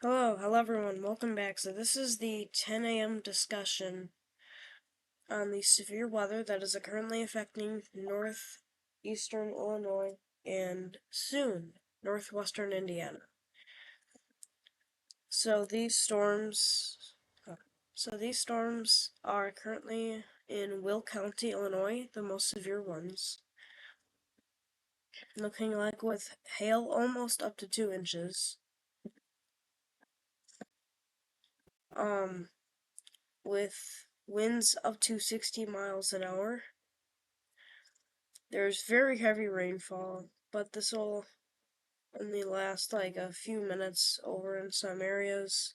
Hello everyone, welcome back. So this is the 10 a.m. discussion on the severe weather that is currently affecting northeastern Illinois and soon northwestern Indiana. So these storms are currently in Will County, Illinois, the most severe ones, looking like with hail almost up to 2 inches. Um with winds up to 60 miles an hour. There's very heavy rainfall, but this will only last like a few minutes over in some areas.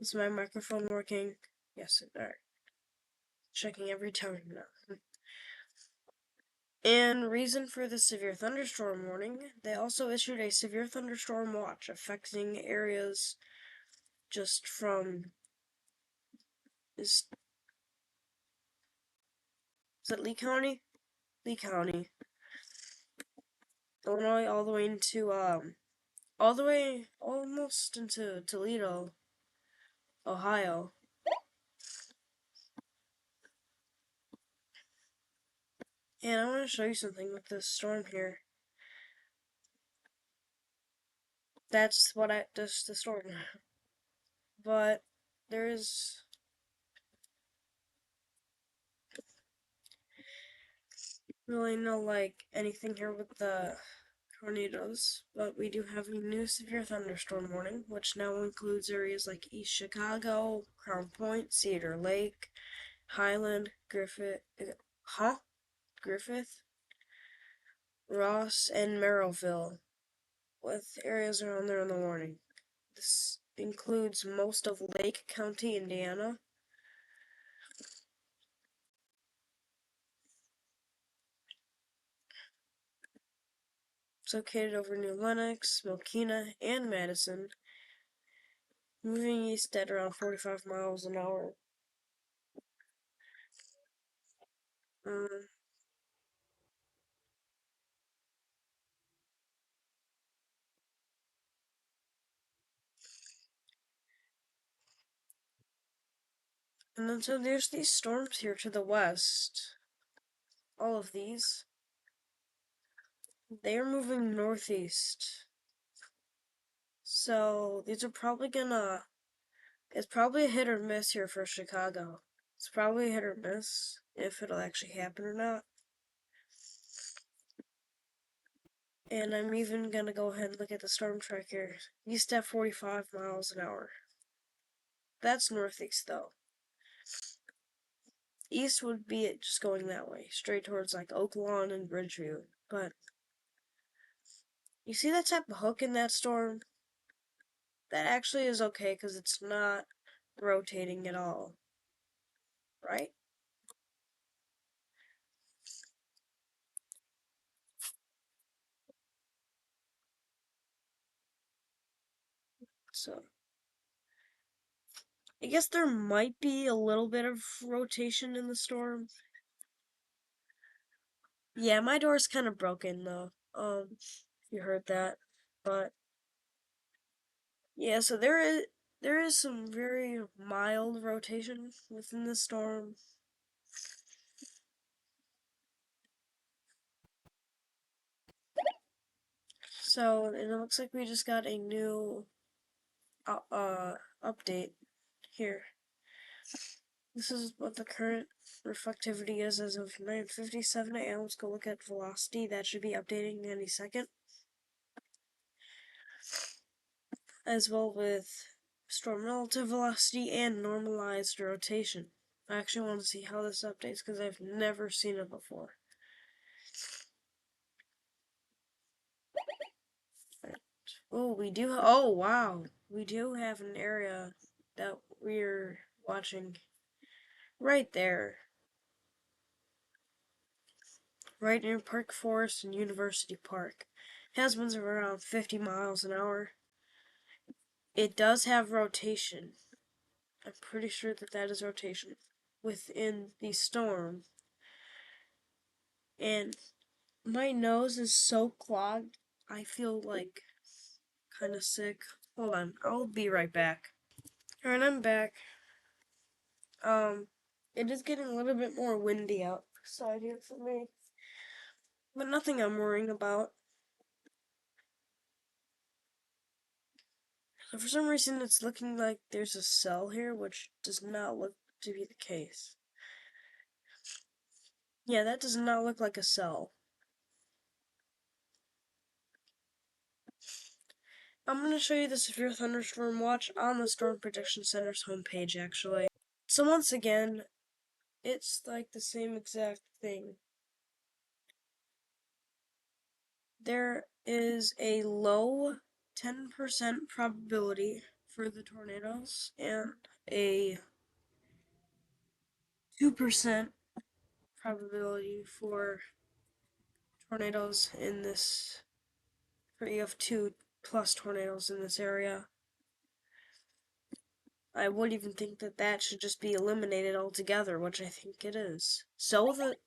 Is my microphone working? Yes, alright. Checking every time now. And reason for the severe thunderstorm warning, they also issued a severe thunderstorm watch affecting areas just from is it Lee County? Lee County. Illinois all the way into all the way almost into Toledo, Ohio. And I want to show you something with this storm here. That's just the storm. But there is really no anything here with the tornadoes, but we do have a new severe thunderstorm warning, which now includes areas like East Chicago, Crown Point, Cedar Lake, Highland, Griffith, Ross, and Merrillville, with areas around there in the warning. This includes most of Lake County, Indiana. It's located over New Lenox, Milkina, and Madison, moving east at around 45 miles an hour. Um, and then so there's these storms here to the west. All of these. They are moving northeast. So these are probably gonna. It's probably a hit or miss here for Chicago. It's probably a hit or miss if it'll actually happen or not. And I'm even gonna go ahead and look at the storm tracker. East at 45 miles an hour. That's northeast though. East would be it just going that way, straight towards like Oak Lawn and Bridgeview. But you see that type of hook in that storm? That actually is okay because it's not rotating at all, right? So I guess there might be a little bit of rotation in the storm. Yeah, my door's kind of broken though. You heard that, but yeah. So there is some very mild rotation within the storm. So it looks like we just got a new update here. This is what the current reflectivity is as of 9:57 a.m. Let's go look at velocity. That should be updating any second. As well with storm relative velocity and normalized rotation. I actually want to see how this updates because I've never seen it before. Oh, oh wow. We do have an area that we're watching right there. Right near Park Forest and University Park. Has winds of around 50 miles an hour. It does have rotation. I'm pretty sure that is rotation within the storm. And my nose is so clogged, I feel like kind of sick. Hold on, I'll be right back. Alright, I'm back. It is getting a little bit more windy outside here for me, but nothing I'm worrying about. So for some reason, it's looking like there's a cell here, which does not look to be the case. Yeah, that does not look like a cell. I'm going to show you the severe thunderstorm watch on the Storm Prediction Center's homepage, actually. So once again, it's like the same exact thing. There is a low 10% probability for the tornadoes and a 2% probability for tornadoes in this, for you have 2+ tornadoes in this area. I would even think that that should just be eliminated altogether, which I think it is.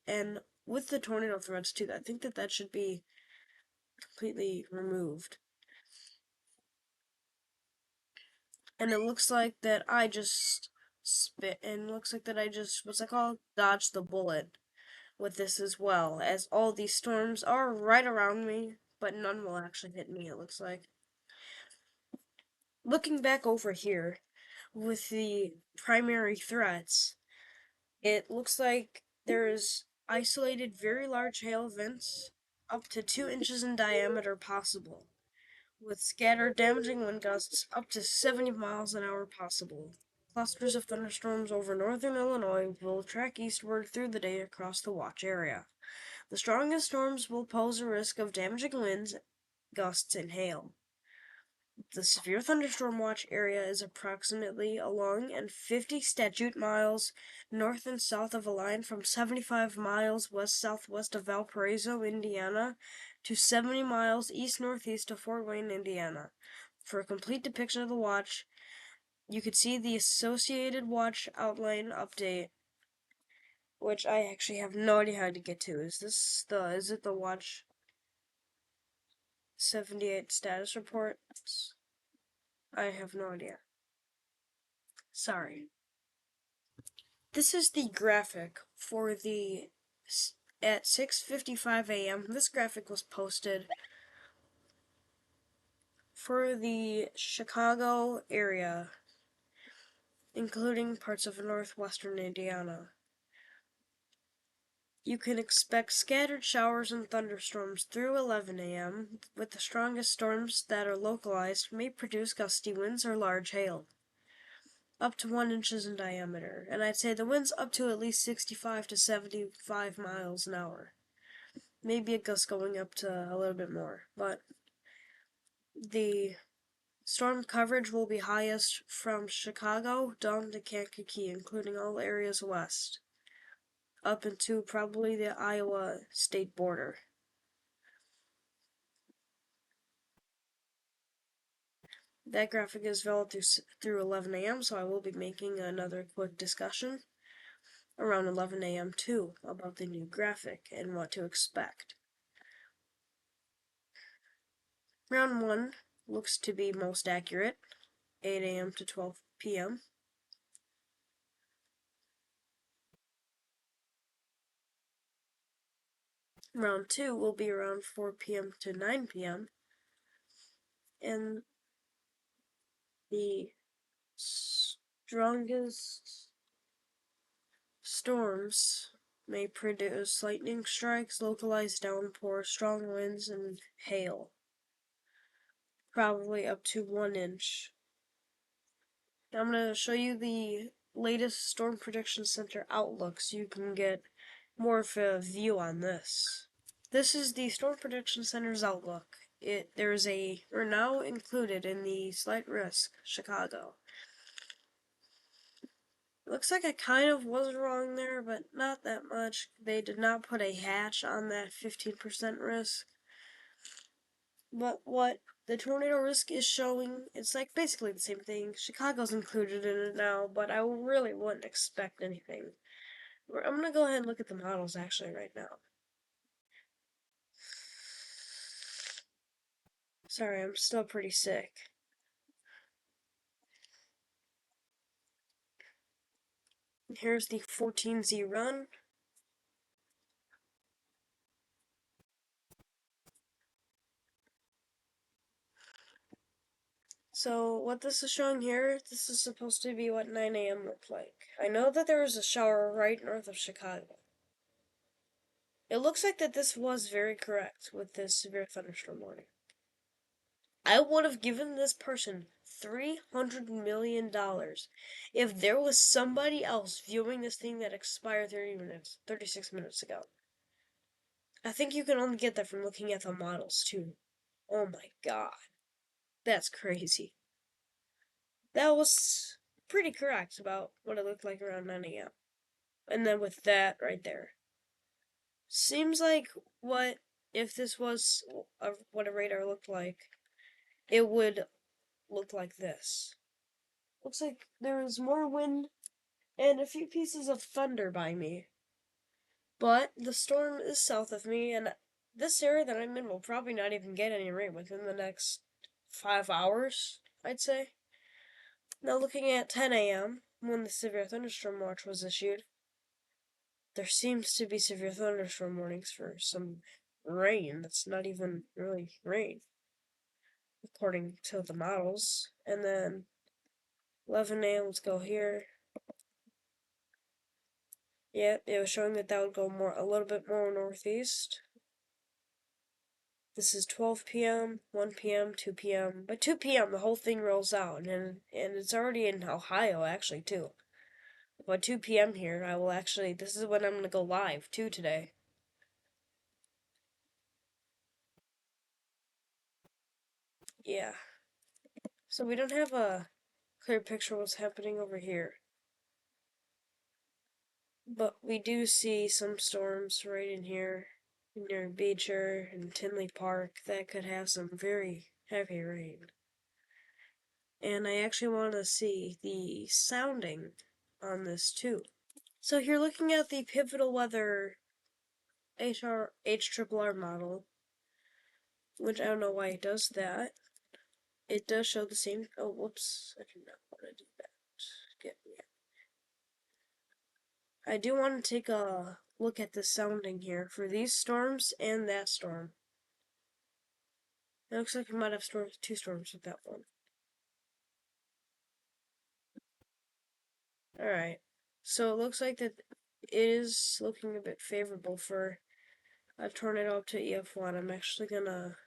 And with the tornado threats too, I think that that should be completely removed. And it looks like that I just and it looks like that I just, what's that called? Dodged the bullet with this as well, as all these storms are right around me, but none will actually hit me, it looks like. Looking back over here with the primary threats, it looks like there's isolated very large hail events up to 2 inches in diameter possible, with scattered damaging wind gusts up to 70 miles an hour possible. Clusters of thunderstorms over northern Illinois will track eastward through the day across the watch area. The strongest storms will pose a risk of damaging winds, gusts, and hail. The severe thunderstorm watch area is approximately along and 50 statute miles north and south of a line from 75 miles west-southwest of Valparaiso, Indiana, to 70 miles east-northeast of Fort Wayne, Indiana. For a complete depiction of the watch, you could see the Associated Watch Outline Update, which I actually have no idea how to get to. Is it the Watch 78 status report? I have no idea. Sorry. This is the graphic for the, at 6:55 a.m. This graphic was posted for the Chicago area, including parts of northwestern Indiana. You can expect scattered showers and thunderstorms through 11 a.m., with the strongest storms that are localized may produce gusty winds or large hail, up to 1 inches in diameter, and I'd say the winds up to at least 65 to 75 miles an hour. Maybe a gust going up to a little bit more, but the storm coverage will be highest from Chicago down to Kankakee, including all areas west, up into probably the Iowa state border. That graphic is valid through 11 a.m., so I will be making another quick discussion around 11 a.m. too about the new graphic and what to expect. Round 1 looks to be most accurate, 8 a.m. to 12 p.m. Round 2 will be around 4 p.m. to 9 p.m. And the strongest storms may produce lightning strikes, localized downpour, strong winds, and hail. Probably up to 1 inch. Now I'm going to show you the latest Storm Prediction Center outlook so you can get more of a view on this. This is the Storm Prediction Center's outlook. We're now included in the slight risk, Chicago. Looks like I kind of was wrong there, but not that much. They did not put a hatch on that 15% risk. But what the tornado risk is showing, it's like basically the same thing. Chicago's included in it now, but I really wouldn't expect anything. I'm gonna go ahead and look at the models actually right now. Sorry, I'm still pretty sick. Here's the 14Z run. So what this is showing here, this is supposed to be what 9 a.m. looked like. I know that there was a shower right north of Chicago. It looks like that this was very correct with this severe thunderstorm warning. I would have given this person $300 million if there was somebody else viewing this thing that expired 36 minutes ago. I think you can only get that from looking at the models too. Oh my god. That's crazy. That was pretty correct about what it looked like around 9 a.m. And then with that right there. Seems like what if this was what a radar looked like, it would look like this. Looks like there is more wind and a few pieces of thunder by me. But the storm is south of me, and this area that I'm in will probably not even get any rain within the next 5 hours, I'd say. Now, looking at 10 a.m., when the severe thunderstorm watch was issued, there seems to be severe thunderstorm warnings for some rain that's not even really rain, according to the models. And then 11 a.m., let's go here. Yep, it was showing that would go a little bit more northeast. This is 12 p.m., 1 p.m., 2 p.m. By 2 p.m., the whole thing rolls out, and it's already in Ohio, actually, too. By 2 p.m. here, I will actually, this is when I'm going to go live, too, today. Yeah. So we don't have a clear picture of what's happening over here. But we do see some storms right in here, near Beecher and Tinley Park, that could have some very heavy rain. And I actually want to see the sounding on this too. So here looking at the Pivotal Weather HRR model, which I don't know why it does that. It does show the same, oh whoops, I did not want to do that. Get me. I do want to take a look at the sounding here for these storms and that storm. It looks like we might have two storms with that one. Alright, so it looks like that it is looking a bit favorable for a tornado up to EF1. I'm actually gonna,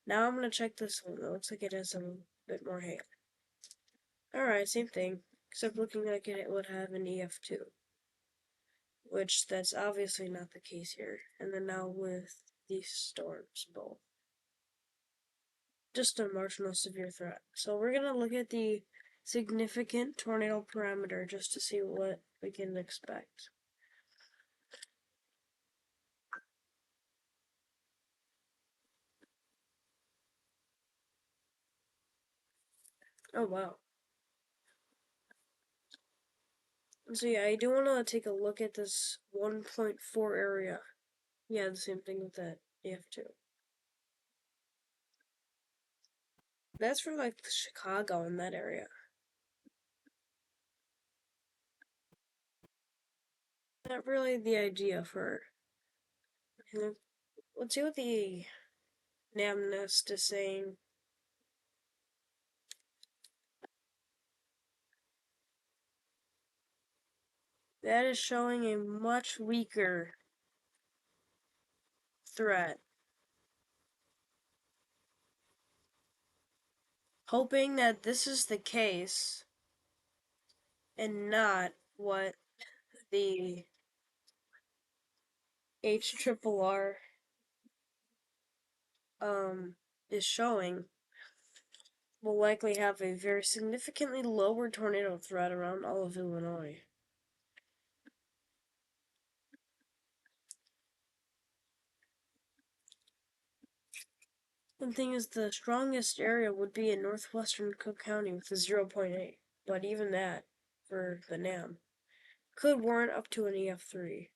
now I'm gonna check this one. It looks like it has a bit more hail. Alright, same thing, except looking like it would have an EF2. Which that's obviously not the case here. And then now with these storms both. Just a marginal severe threat. So we're gonna look at the significant tornado parameter just to see what we can expect. Oh wow. So yeah, I do want to take a look at this 1.4 area. Yeah, the same thing with that EF2. That's for like Chicago in that area. Not really the idea for. Let's see what the NamNest is saying. That is showing a much weaker threat. Hoping that this is the case and not what the HRRR is showing, will likely have a very significantly lower tornado threat around all of Illinois. The thing is, the strongest area would be in northwestern Cook County with a 0.8, but even that, for the NAM, could warrant up to an EF3.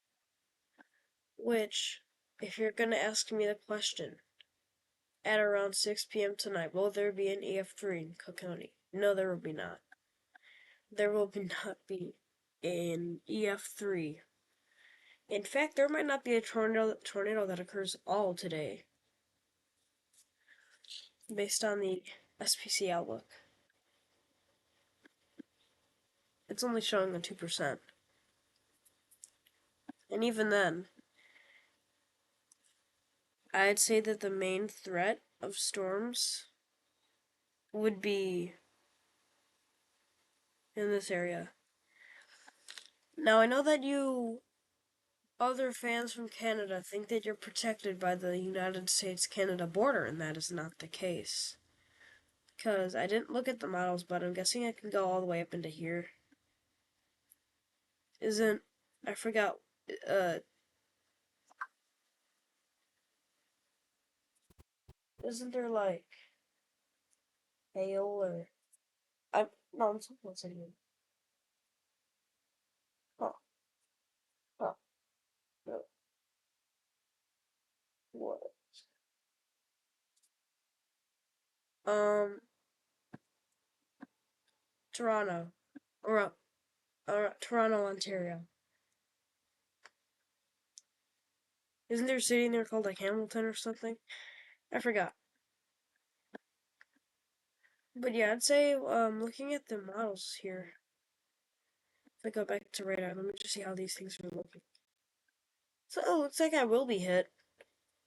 Which, if you're gonna ask me the question, at around 6 p.m. tonight, will there be an EF3 in Cook County? No, there will be not. There will not be an EF3. In fact, there might not be a tornado that occurs all today, based on the SPC outlook. It's only showing a 2%. And even then, I'd say that the main threat of storms would be in this area. Now, I know that you other fans from Canada think that you're protected by the United States-Canada border, and that is not the case. Because I didn't look at the models, but I'm guessing I can go all the way up into here. I forgot, isn't there like hail or, no, I'm supposed to here. Huh, huh, no, what? Um, Toronto, or Toronto, Ontario. Isn't there a city in there called like Hamilton or something? I forgot. But yeah, I'd say looking at the models here. If I go back to radar, let me just see how these things are looking. So it looks like I will be hit,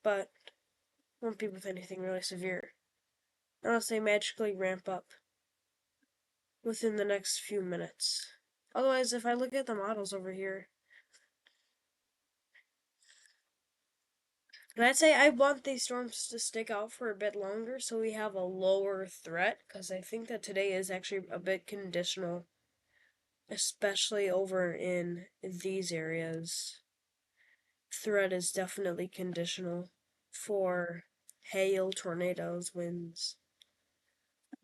but won't be with anything really severe. Unless they magically ramp up within the next few minutes. Otherwise, if I look at the models over here, and I'd say I want these storms to stick out for a bit longer so we have a lower threat, because I think that today is actually a bit conditional, especially over in these areas. Threat is definitely conditional for hail, tornadoes, winds,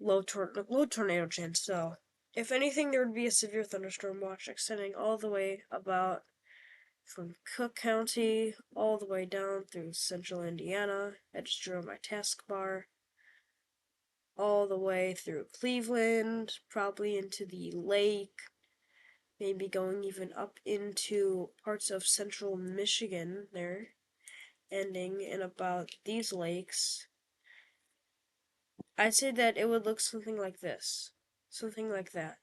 low tornado chance. So, if anything, there would be a severe thunderstorm watch extending all the way about from Cook County all the way down through central Indiana. I just drew on my taskbar. All the way through Cleveland, probably into the lake, maybe going even up into parts of central Michigan there, ending in about these lakes. I'd say that it would look something like this. Something like that.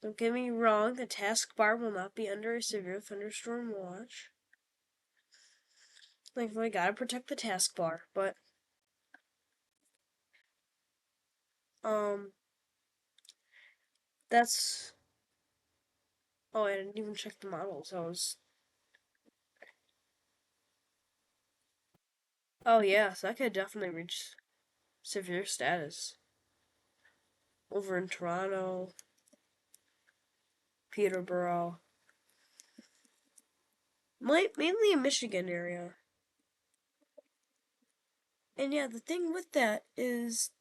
Don't get me wrong, the taskbar will not be under a severe thunderstorm watch. Like, we gotta protect the taskbar, but, that's, oh, I didn't even check the models. Oh, yeah, so I could definitely reach severe status. Over in Toronto, Peterborough, mainly in Michigan area. And yeah, the thing with that is,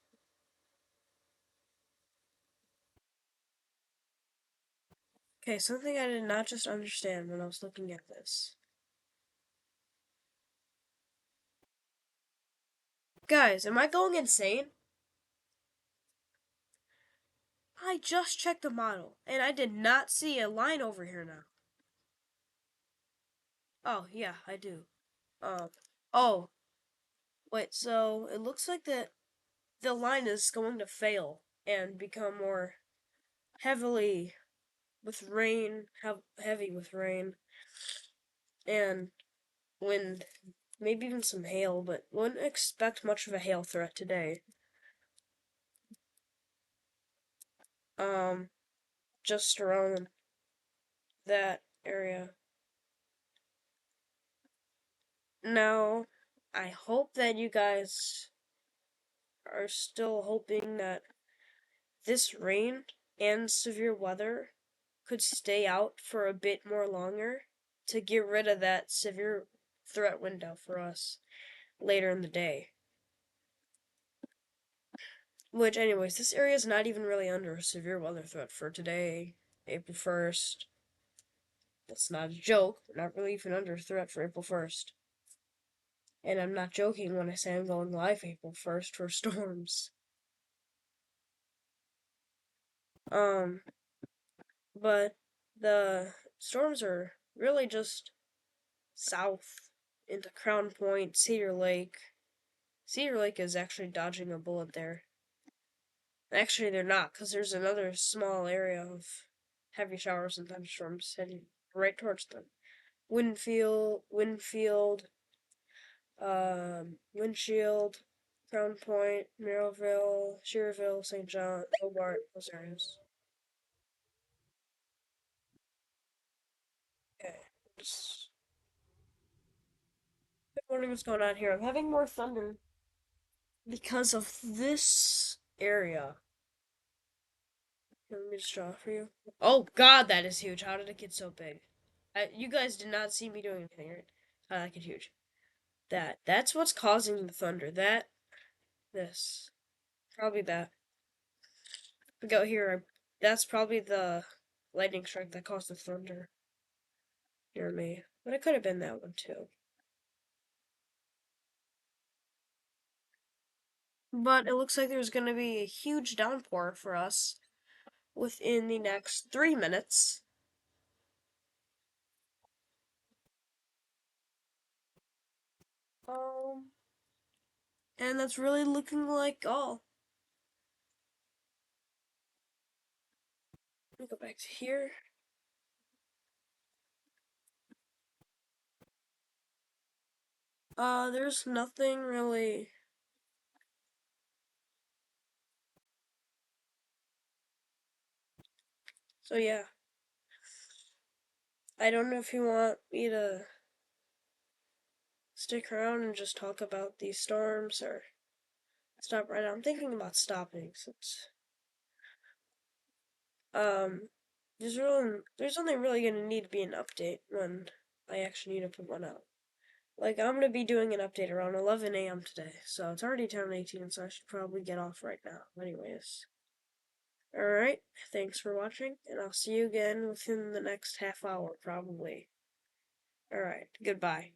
okay, something I did not just understand when I was looking at this. Guys, am I going insane? I just checked the model, and I did not see a line over here now. Oh, yeah, I do. Um, oh, wait, so it looks like the line is going to fail and become more heavily with rain, heavy with rain, and wind, maybe even some hail, but wouldn't expect much of a hail threat today. Um, just around that area. Now, I hope that you guys are still hoping that this rain and severe weather could stay out for a bit more longer to get rid of that severe threat window for us later in the day. Which, anyways, this area is not even really under a severe weather threat for today, April 1st. That's not a joke. We're not really even under threat for April 1st. And I'm not joking when I say I'm going live April 1st for storms. Um, but the storms are really just south into Crown Point, Cedar Lake. Cedar Lake is actually dodging a bullet there. Actually, they're not, because there's another small area of heavy showers and thunderstorms heading right towards them. Windshield, Crown Point, Merrillville, Shearville, St. John, Hobart, those areas. Okay. Just wondering what's going on here. I'm having more thunder because of this area. Let me just draw for you. Oh God, that is huge. How did it get so big? You guys did not see me doing anything, right? How did that get huge? That's what's causing the thunder. This. Probably that. We go here. That's probably the lightning strike that caused the thunder near me. But it could have been that one too. But it looks like there's going to be a huge downpour for us within the next 3 minutes. Um, and that's really looking like all. Let me go back to here. There's nothing really. So yeah, I don't know if you want me to stick around and just talk about these storms or stop right now. I'm thinking about stopping since um there's only really gonna need to be an update when I actually need to put one out. Like I'm gonna be doing an update around 11 a.m. today, so it's already 10:18, so I should probably get off right now. Anyways, all right. Thanks for watching, and I'll see you again within the next half hour, probably. All right. Goodbye.